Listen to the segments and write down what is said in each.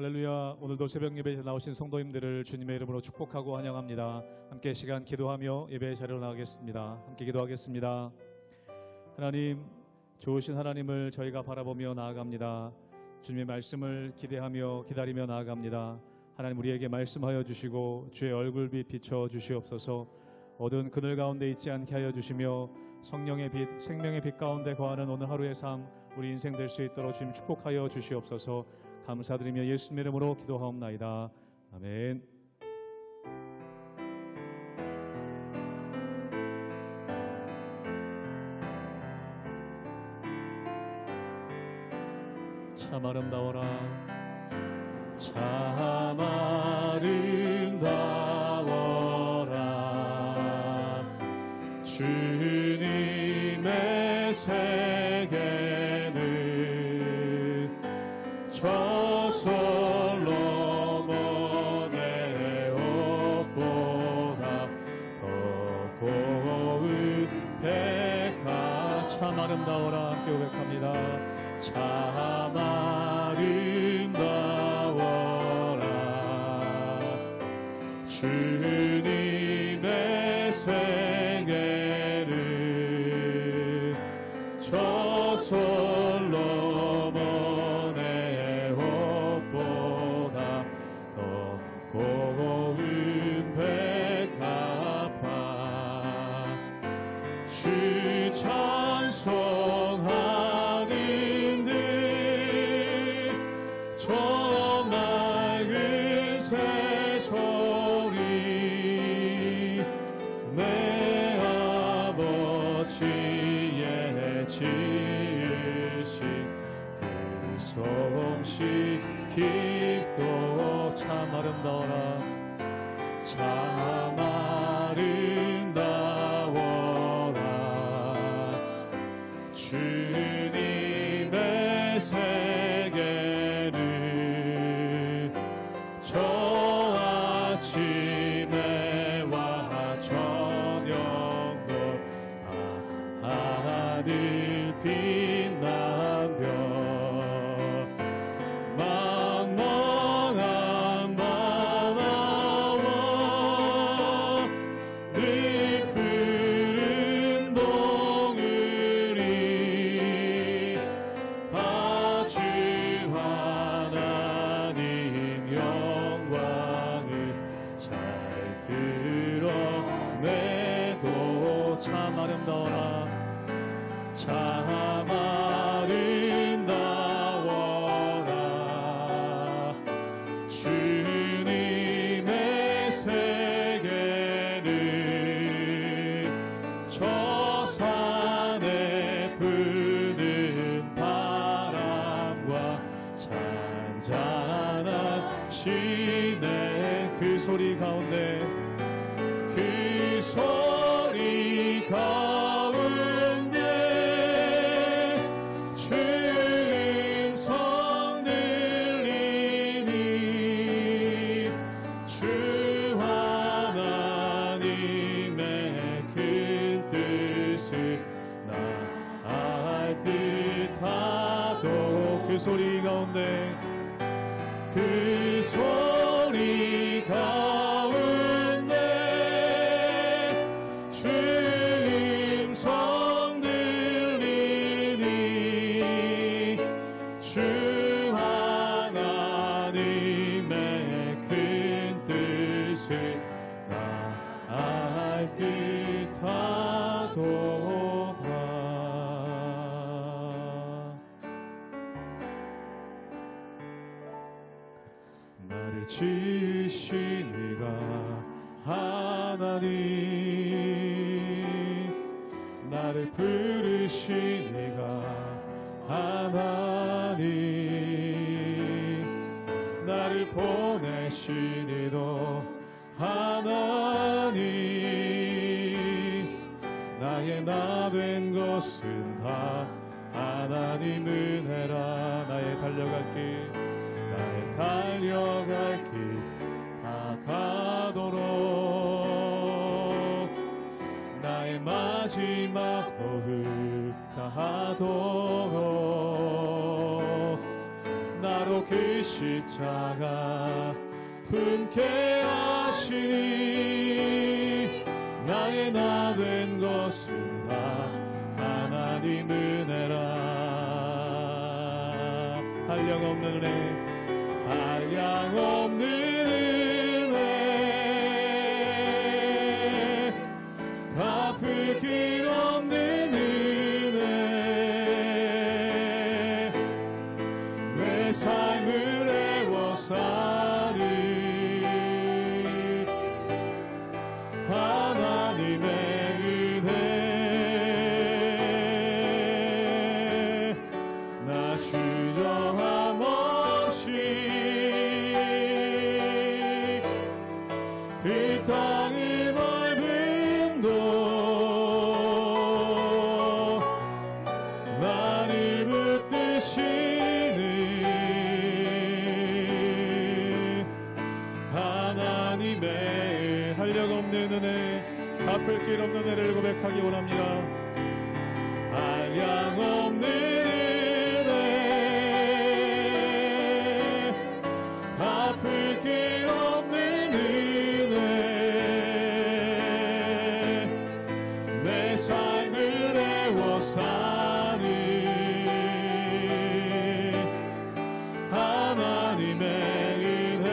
할렐루야. 오늘도 새벽 예배에 나오신 성도님들을 주님의 이름으로 축복하고 환영합니다. 함께 시간 기도하며 예배의 자리로 나가겠습니다. 함께 기도하겠습니다. 하나님, 좋으신 하나님을 저희가 바라보며 나아갑니다. 주님의 말씀을 기대하며 기다리며 나아갑니다. 하나님, 우리에게 말씀하여 주시고 주의 얼굴빛 비춰 주시옵소서. 어두운 그늘 가운데 있지 않게 하여 주시며 성령의 빛, 생명의 빛 가운데 거하는 오늘 하루의 삶, 우리 인생 될 수 있도록 주님 축복하여 주시옵소서. 감사드리며 예수님 이름으로 기도하옵나이다. 아멘. 참 아름다워라, 참 아름다워라. 주님의 세계는 저 솔로몬의 옷보다 더 고운 백화. 참 아름다워라. 함께 고백합니다. 참 아름다워라. 주님의 세계를 저 솔로몬의 옷보다 더 고운 백합화. 주 찬송하는 듯 저 맑은 새소리 내 아버지의 지으신 그 솜씨 깊고 참 아름다워라. 참 아름다워라. 주님의 세계를 저 아침에와 저녁도 하늘 빛난 별 망망한 바다와 늘 푸른 동을이 아주 하나님 영광을 잘 드러내도 참 아름다워라. 참 아름다워라. 주님의 세계를 저 산에 부는 바람과 잔잔한 시내 그 소리 가운데 그 소리 가운데 주의 음성 들리니 주 하나님의 큰 뜻을 알 듯하도 그 소리 가운데 그 소리 가운데 주 음성 들리니 주 하나님의 큰 뜻을 알 듯하도다. 나를 지으신 이가 하나님, 나를 부르신 이가 하나님, 나를 보내신 이도 하나님, 나의 나 된 것은 다 하나님 은혜라. 나의 달려갈 길, 나의 달려갈 길 다 가도록 나의 마지막 호흡 다하도록 나로 바로 그 십자가 품게 하시니 나의 나 된 것은 다 하나님 은혜라. 한량없는 은혜, 한량없는 은혜, 갚을 길 없는 은혜, 내 삶을 애워싸리 하나님의 은혜. 나 주저함 없이 그 땅을 밟음도 나를 붙드시는 하나님의 한량없는 은혜, 갚을 길 없는 은혜를 고백하기 원합니다. 한량없는 은혜, 갚을 길 없는 은혜, 내 삶을 애워싸리 하나님의 은혜.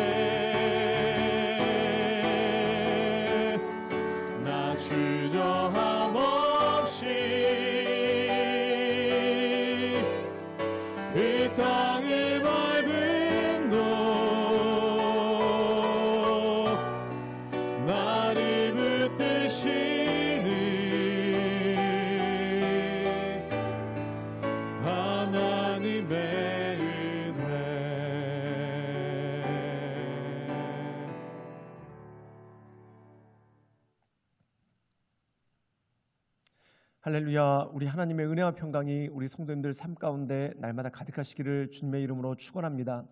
나 주저함 없이 그 땅을 밟음도 나를 붙드시는 하나님의 은혜. 할렐루야. 우리 하나님의 은혜와 평강이 우리 성도님들 삶 가운데 날마다 가득하시기를 주님의 이름으로 축원합니다.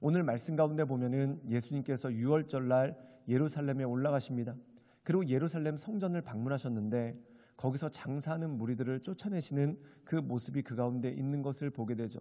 오늘 말씀 가운데 보면은 예수님께서 유월절날 예루살렘에 올라가십니다. 그리고 예루살렘 성전을 방문하셨는데 거기서 장사하는 무리들을 쫓아내시는 그 모습이 그 가운데 있는 것을 보게 되죠.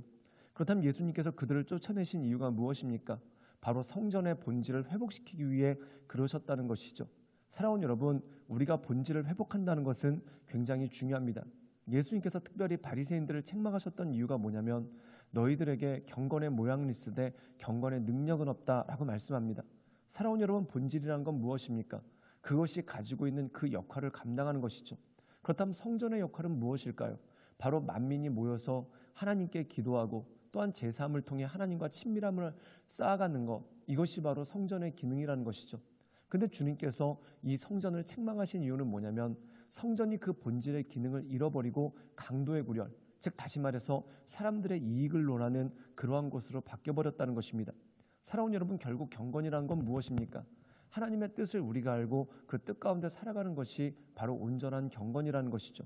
그렇다면 예수님께서 그들을 쫓아내신 이유가 무엇입니까? 바로 성전의 본질을 회복시키기 위해 그러셨다는 것이죠. 사랑하는 여러분, 우리가 본질을 회복한다는 것은 굉장히 중요합니다. 예수님께서 특별히 바리새인들을 책망하셨던 이유가 뭐냐면 너희들에게 경건의 모양은 있으되 경건의 능력은 없다라고 말씀합니다. 사랑하는 여러분, 본질이란 건 무엇입니까? 그것이 가지고 있는 그 역할을 감당하는 것이죠. 그렇다면 성전의 역할은 무엇일까요? 바로 만민이 모여서 하나님께 기도하고 또한 제사함을 통해 하나님과 친밀함을 쌓아가는 것, 이것이 바로 성전의 기능이라는 것이죠. 근데 주님께서 이 성전을 책망하신 이유는 뭐냐면 성전이 그 본질의 기능을 잃어버리고 강도의 구별, 즉 다시 말해서 사람들의 이익을 논하는 그러한 곳으로 바뀌어버렸다는 것입니다. 사랑하는 여러분, 결국 경건이란 건 무엇입니까? 하나님의 뜻을 우리가 알고 그 뜻 가운데 살아가는 것이 바로 온전한 경건이라는 것이죠.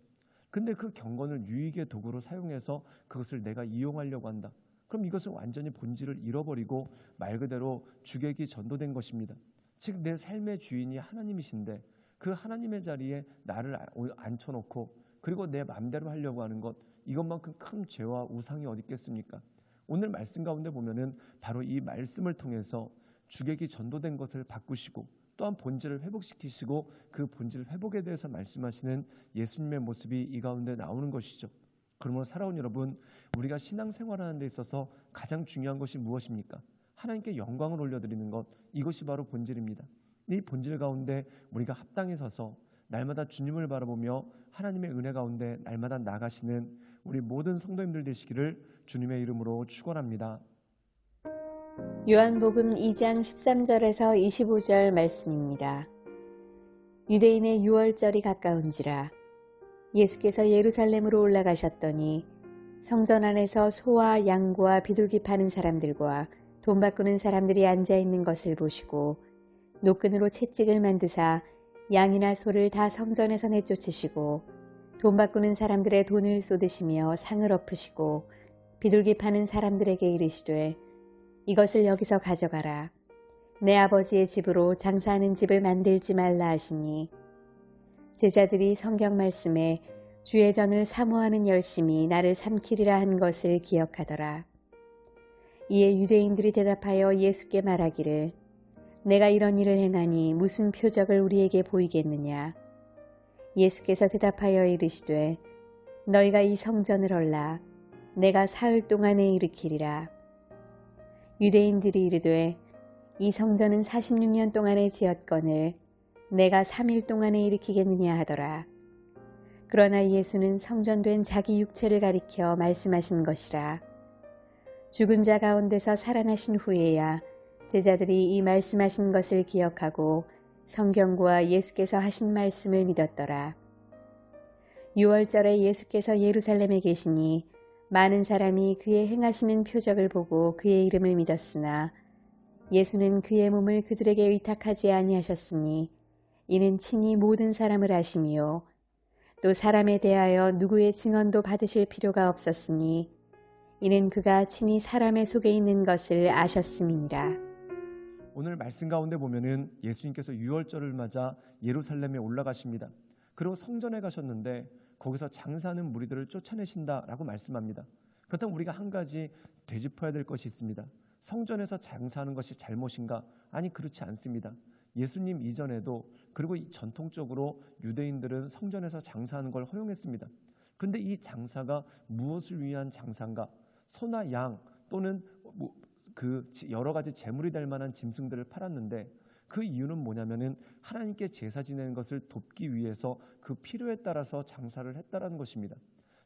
근데 그 경건을 유익의 도구로 사용해서 그것을 내가 이용하려고 한다. 그럼 이것은 완전히 본질을 잃어버리고 말 그대로 주객이 전도된 것입니다. 즉 내 삶의 주인이 하나님이신데 그 하나님의 자리에 나를 앉혀놓고 그리고 내 마음대로 하려고 하는 것, 이것만큼 큰 죄와 우상이 어디 있겠습니까? 오늘 말씀 가운데 보면은 바로 이 말씀을 통해서 주객이 전도된 것을 바꾸시고 또한 본질을 회복시키시고 그 본질 회복에 대해서 말씀하시는 예수님의 모습이 이 가운데 나오는 것이죠. 그러므로 살아온 여러분, 우리가 신앙생활하는 데 있어서 가장 중요한 것이 무엇입니까? 하나님께 영광을 올려드리는 것, 이것이 바로 본질입니다. 이 본질 가운데 우리가 합당히 서서 날마다 주님을 바라보며 하나님의 은혜 가운데 날마다 나가시는 우리 모든 성도님들 되시기를 주님의 이름으로 축원합니다. 요한복음 2장 13절에서 25절 말씀입니다. 유대인의 유월절이 가까운지라 예수께서 예루살렘으로 올라가셨더니 성전 안에서 소와 양과 비둘기 파는 사람들과 돈 바꾸는 사람들이 앉아있는 것을 보시고 노끈으로 채찍을 만드사 양이나 소를 다 성전에서 내쫓으시고 돈 바꾸는 사람들의 돈을 쏟으시며 상을 엎으시고 비둘기 파는 사람들에게 이르시되 이것을 여기서 가져가라. 내 아버지의 집으로 장사하는 집을 만들지 말라 하시니 제자들이 성경 말씀에 주의 전을 사모하는 열심이 나를 삼키리라 한 것을 기억하더라. 이에 유대인들이 대답하여 예수께 말하기를 내가 이런 일을 행하니 무슨 표적을 우리에게 보이겠느냐. 예수께서 대답하여 이르시되 너희가 이 성전을 헐라 내가 사흘 동안에 일으키리라. 유대인들이 이르되 이 성전은 46년 동안에 지었거늘 내가 3일 동안에 일으키겠느냐 하더라. 그러나 예수는 성전된 자기 육체를 가리켜 말씀하신 것이라. 죽은 자 가운데서 살아나신 후에야 제자들이 이 말씀하신 것을 기억하고 성경과 예수께서 하신 말씀을 믿었더라. 6월절에 예수께서 예루살렘에 계시니 많은 사람이 그의 행하시는 표적을 보고 그의 이름을 믿었으나 예수는 그의 몸을 그들에게 의탁하지 아니하셨으니 이는 친히 모든 사람을 아심이요 또 사람에 대하여 누구의 증언도 받으실 필요가 없었으니 이는 그가 친히 사람의 속에 있는 것을 아셨음이니라. 오늘 말씀 가운데 보면은 예수님께서 유월절을 맞아 예루살렘에 올라가십니다. 그리고 성전에 가셨는데 거기서 장사하는 무리들을 쫓아내신다라고 말씀합니다. 그렇다면 우리가 한 가지 되짚어야 될 것이 있습니다. 성전에서 장사하는 것이 잘못인가? 아니, 그렇지 않습니다. 예수님 이전에도 그리고 전통적으로 유대인들은 성전에서 장사하는 걸 허용했습니다. 그런데 이 장사가 무엇을 위한 장사인가? 소나 양 또는 그 여러 가지 재물이 될 만한 짐승들을 팔았는데 그 이유는 뭐냐면은 하나님께 제사 지내는 것을 돕기 위해서 그 필요에 따라서 장사를 했다라는 것입니다.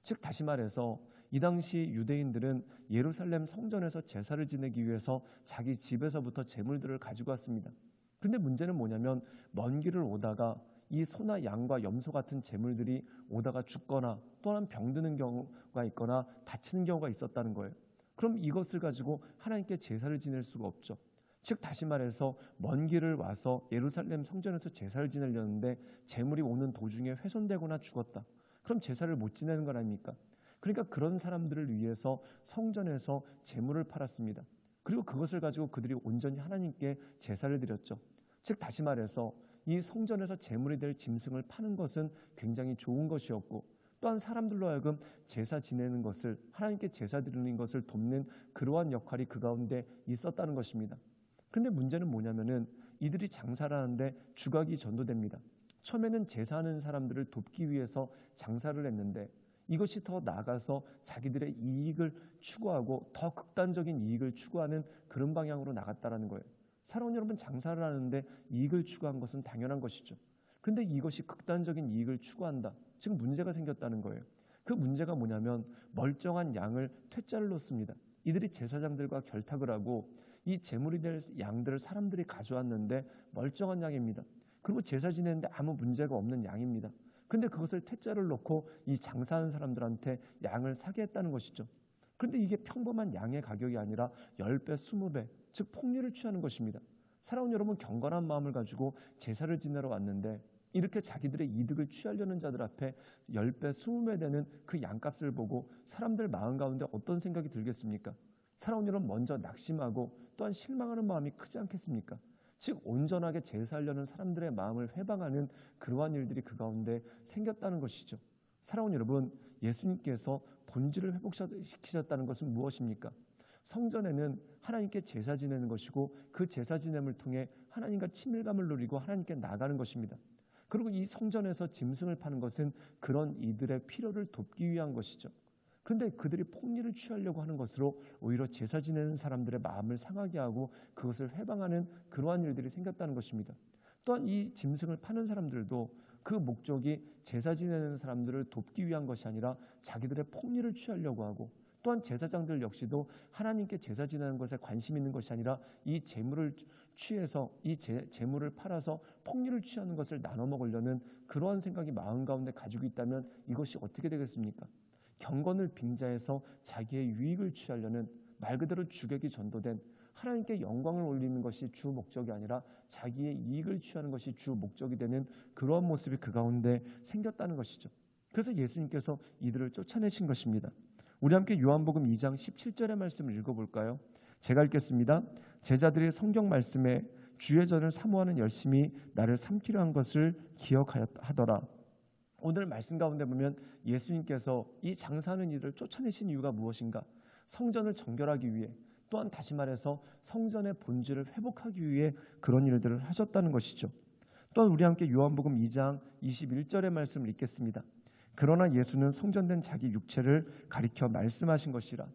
즉 다시 말해서 이 당시 유대인들은 예루살렘 성전에서 제사를 지내기 위해서 자기 집에서부터 재물들을 가지고 왔습니다. 그런데 문제는 뭐냐면 먼 길을 오다가 이 소나 양과 염소 같은 재물들이 오다가 죽거나 또한 병드는 경우가 있거나 다치는 경우가 있었다는 거예요. 그럼 이것을 가지고 하나님께 제사를 지낼 수가 없죠. 즉 다시 말해서 먼 길을 와서 예루살렘 성전에서 제사를 지내려는데 재물이 오는 도중에 훼손되거나 죽었다. 그럼 제사를 못 지내는 건 아닙니까? 그러니까 그런 사람들을 위해서 성전에서 재물을 팔았습니다. 그리고 그것을 가지고 그들이 온전히 하나님께 제사를 드렸죠. 즉 다시 말해서 이 성전에서 재물이 될 짐승을 파는 것은 굉장히 좋은 것이었고 또한 사람들로 하여금 제사 지내는 것을 하나님께 제사 드리는 것을 돕는 그러한 역할이 그 가운데 있었다는 것입니다. 그런데 문제는 뭐냐면은 이들이 장사를 하는데 주각이 전도됩니다. 처음에는 제사하는 사람들을 돕기 위해서 장사를 했는데 이것이 더 나아가서 자기들의 이익을 추구하고 더 극단적인 이익을 추구하는 그런 방향으로 나갔다라는 거예요. 사랑하는 여러분, 장사를 하는데 이익을 추구한 것은 당연한 것이죠. 그런데 이것이 극단적인 이익을 추구한다. 즉 문제가 생겼다는 거예요. 그 문제가 뭐냐면 멀쩡한 양을 퇴짜를 놓습니다. 이들이 제사장들과 결탁을 하고 이 제물이 될 양들을 사람들이 가져왔는데 멀쩡한 양입니다. 그리고 제사 지내는데 아무 문제가 없는 양입니다. 그런데 그것을 퇴짜를 놓고 이 장사하는 사람들한테 양을 사게 했다는 것이죠. 그런데 이게 평범한 양의 가격이 아니라 10배, 20배, 즉 폭리를 취하는 것입니다. 사랑하는 여러분, 경건한 마음을 가지고 제사를 지내러 왔는데 이렇게 자기들의 이득을 취하려는 자들 앞에 10배, 20배 되는 그 양값을 보고 사람들 마음 가운데 어떤 생각이 들겠습니까? 사랑하는 여러분, 먼저 낙심하고 또한 실망하는 마음이 크지 않겠습니까? 즉 온전하게 제사하려는 사람들의 마음을 회방하는 그러한 일들이 그 가운데 생겼다는 것이죠. 사랑하는 여러분, 예수님께서 본질을 회복시키셨다는 것은 무엇입니까? 성전에는 하나님께 제사 지내는 것이고 그 제사 지냄을 통해 하나님과 친밀감을 누리고 하나님께 나가는 것입니다. 그리고 이 성전에서 짐승을 파는 것은 그런 이들의 필요를 돕기 위한 것이죠. 그런데 그들이 폭리를 취하려고 하는 것으로 오히려 제사 지내는 사람들의 마음을 상하게 하고 그것을 회방하는 그러한 일들이 생겼다는 것입니다. 또한 이 짐승을 파는 사람들도 그 목적이 제사 지내는 사람들을 돕기 위한 것이 아니라 자기들의 폭리를 취하려고 하고 또한 제사장들 역시도 하나님께 제사 지내는 것에 관심 있는 것이 아니라 이 재물을 취해서 이 재물을 팔아서 폭리를 취하는 것을 나눠 먹으려는 그러한 생각이 마음 가운데 가지고 있다면 이것이 어떻게 되겠습니까? 경건을 빙자해서 자기의 유익을 취하려는 말 그대로 주객이 전도된 하나님께 영광을 올리는 것이 주 목적이 아니라 자기의 이익을 취하는 것이 주 목적이 되는 그러한 모습이 그 가운데 생겼다는 것이죠. 그래서 예수님께서 이들을 쫓아내신 것입니다. 우리 함께 요한복음 2장 17절의 말씀을 읽어볼까요? 제가 읽겠습니다. 제자들이 성경 말씀에 주의 전을 사모하는 열심히 나를 삼키려 한 것을 기억하더라. 오늘 말씀 가운데 보면 예수님께서 이 장사하는 이들을 쫓아내신 이유가 무엇인가? 성전을 정결하기 위해 또한 다시 말해서 성전의 본질을 회복하기 위해 그런 일들을 하셨다는 것이죠. 또한 우리 함께 요한복음 2장 21절의 말씀을 읽겠습니다. 그러나 예수는 성전된 자기 육체를 가리켜 말씀하신 것이라.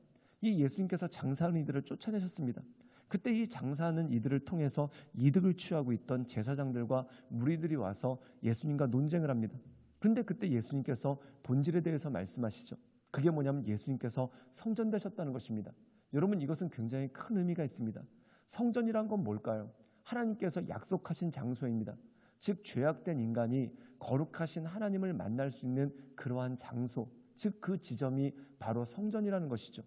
이 예수님께서 장사하는 이들을 쫓아내셨습니다. 그때 이 장사하는 이들을 통해서 이득을 취하고 있던 제사장들과 무리들이 와서 예수님과 논쟁을 합니다. 그런데 그때 예수님께서 본질에 대해서 말씀하시죠. 그게 뭐냐면 예수님께서 성전되셨다는 것입니다. 여러분, 이것은 굉장히 큰 의미가 있습니다. 성전이란 건 뭘까요? 하나님께서 약속하신 장소입니다. 즉 죄악된 인간이 거룩하신 하나님을 만날 수 있는 그러한 장소, 즉 그 지점이 바로 성전이라는 것이죠.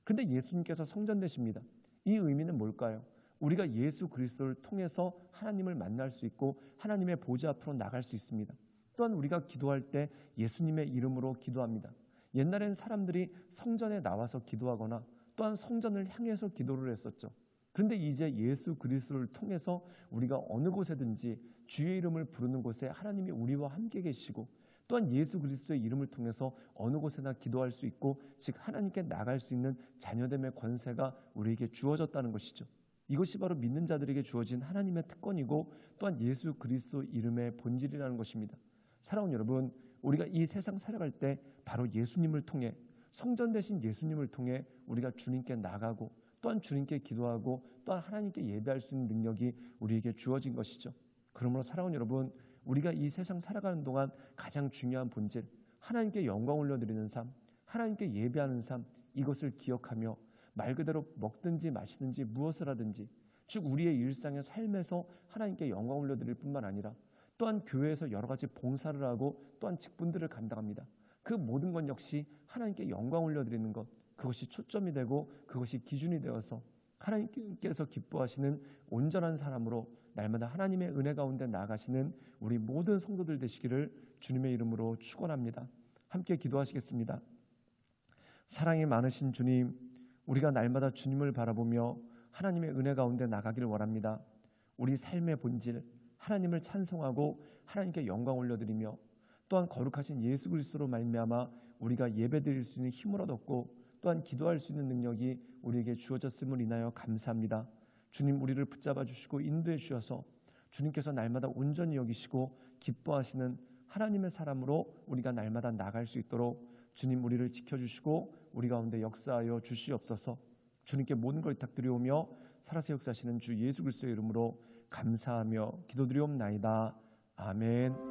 그런데 예수님께서 성전되십니다. 이 의미는 뭘까요? 우리가 예수 그리스도를 통해서 하나님을 만날 수 있고 하나님의 보좌 앞으로 나갈 수 있습니다. 또한 우리가 기도할 때 예수님의 이름으로 기도합니다. 옛날엔 사람들이 성전에 나와서 기도하거나 또한 성전을 향해서 기도를 했었죠. 그런데 이제 예수 그리스도를 통해서 우리가 어느 곳에든지 주의 이름을 부르는 곳에 하나님이 우리와 함께 계시고 또한 예수 그리스도의 이름을 통해서 어느 곳에나 기도할 수 있고 즉 하나님께 나갈 수 있는 자녀됨의 권세가 우리에게 주어졌다는 것이죠. 이것이 바로 믿는 자들에게 주어진 하나님의 특권이고 또한 예수 그리스도 이름의 본질이라는 것입니다. 사랑하는 여러분, 우리가 이 세상 살아갈 때 바로 예수님을 통해 성전 되신 예수님을 통해 우리가 주님께 나가고 또한 주님께 기도하고 또한 하나님께 예배할 수 있는 능력이 우리에게 주어진 것이죠. 그러므로 사랑하는 여러분, 우리가 이 세상 살아가는 동안 가장 중요한 본질, 하나님께 영광 올려드리는 삶, 하나님께 예배하는 삶, 이것을 기억하며 말 그대로 먹든지 마시든지 무엇을 하든지 즉 우리의 일상의 삶에서 하나님께 영광 올려드릴 뿐만 아니라 또한 교회에서 여러 가지 봉사를 하고 또한 직분들을 감당합니다. 그 모든 것 역시 하나님께 영광 올려드리는 것, 그것이 초점이 되고 그것이 기준이 되어서 하나님께서 기뻐하시는 온전한 사람으로 날마다 하나님의 은혜 가운데 나아가시는 우리 모든 성도들 되시기를 주님의 이름으로 축원합니다. 함께 기도하시겠습니다. 사랑이 많으신 주님, 우리가 날마다 주님을 바라보며 하나님의 은혜 가운데 나가기를 원합니다. 우리 삶의 본질, 하나님을 찬송하고 하나님께 영광 올려드리며 또한 거룩하신 예수 그리스도로 말미암아 우리가 예배드릴 수 있는 힘을 얻었고 또한 기도할 수 있는 능력이 우리에게 주어졌음을 인하여 감사합니다. 주님, 우리를 붙잡아 주시고 인도해 주셔서 주님께서 날마다 온전히 여기시고 기뻐하시는 하나님의 사람으로 우리가 날마다 나갈 수 있도록 주님 우리를 지켜주시고 우리 가운데 역사하여 주시옵소서. 주님께 모든 걸 부탁드리오며 살아서 역사하시는 주 예수 그리스도의 이름으로 감사하며 기도드리옵나이다. 아멘.